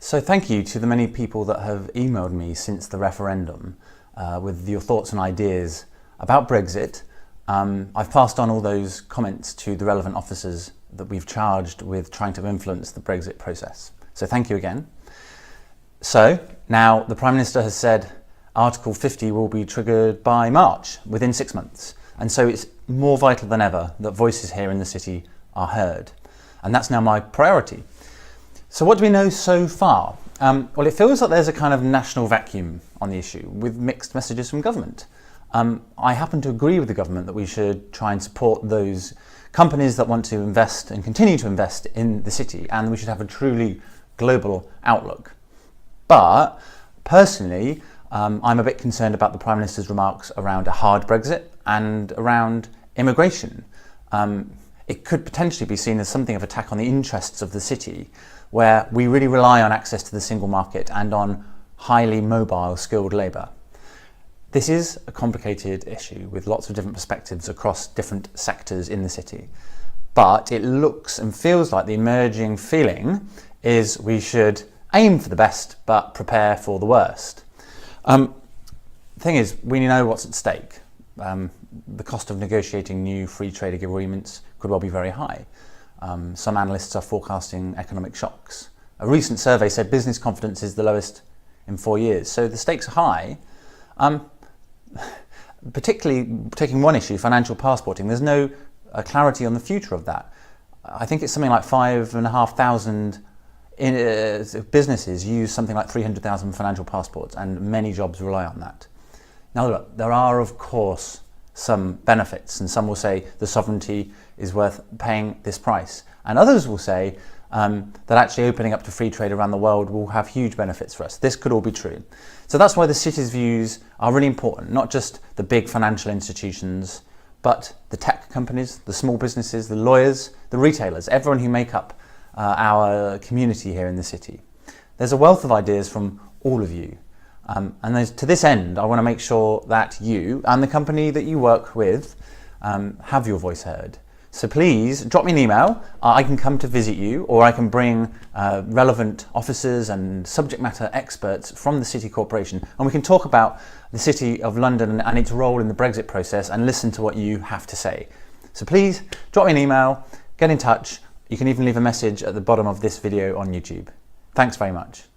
So thank you to the many people that have emailed me since the referendum with your thoughts and ideas about Brexit. I've passed on all those comments to the relevant officers that we've charged with trying to influence the Brexit process. So thank you again. So now the Prime Minister has said Article 50 will be triggered by March, within 6 months. And so it's more vital than ever that voices here in the city are heard. And that's now my priority. So what do we know so far? Well, it feels like there's a kind of national vacuum on the issue with mixed messages from government. I happen to agree with the government that we should try and support those companies that want to invest and continue to invest in the city, and we should have a truly global outlook. But personally, I'm a bit concerned about the Prime Minister's remarks around a hard Brexit and around immigration. It could potentially be seen as something of an attack on the interests of the city, where we really rely on access to the single market and on highly mobile, skilled labour. This is a complicated issue with lots of different perspectives across different sectors in the city. But it looks and feels like the emerging feeling is we should aim for the best, but prepare for the worst. The thing is, we know what's at stake. The cost of negotiating new free trade agreements could well be very high. Some analysts are forecasting economic shocks. A recent survey said business confidence is the lowest in 4 years, so the stakes are high. Particularly taking one issue, financial passporting, there's no clarity on the future of that. I think it's something like 5,500 businesses use something like 300,000 financial passports, and many jobs rely on that. Now look, there are of course some benefits, and some will say the sovereignty is worth paying this price, and others will say that actually opening up to free trade around the world will have huge benefits for us. This could all be true. So that's why the city's views are really important, not just the big financial institutions, but the tech companies, the small businesses, the lawyers, the retailers, everyone who make up our community here in the city. There's a wealth of ideas from all of you. And to this end, I want to make sure that you and the company that you work with have your voice heard. So please drop me an email. I can come to visit you, or I can bring relevant officers and subject matter experts from the City Corporation, and we can talk about the City of London and its role in the Brexit process and listen to what you have to say. So please drop me an email, get in touch. You can even leave a message at the bottom of this video on YouTube. Thanks very much.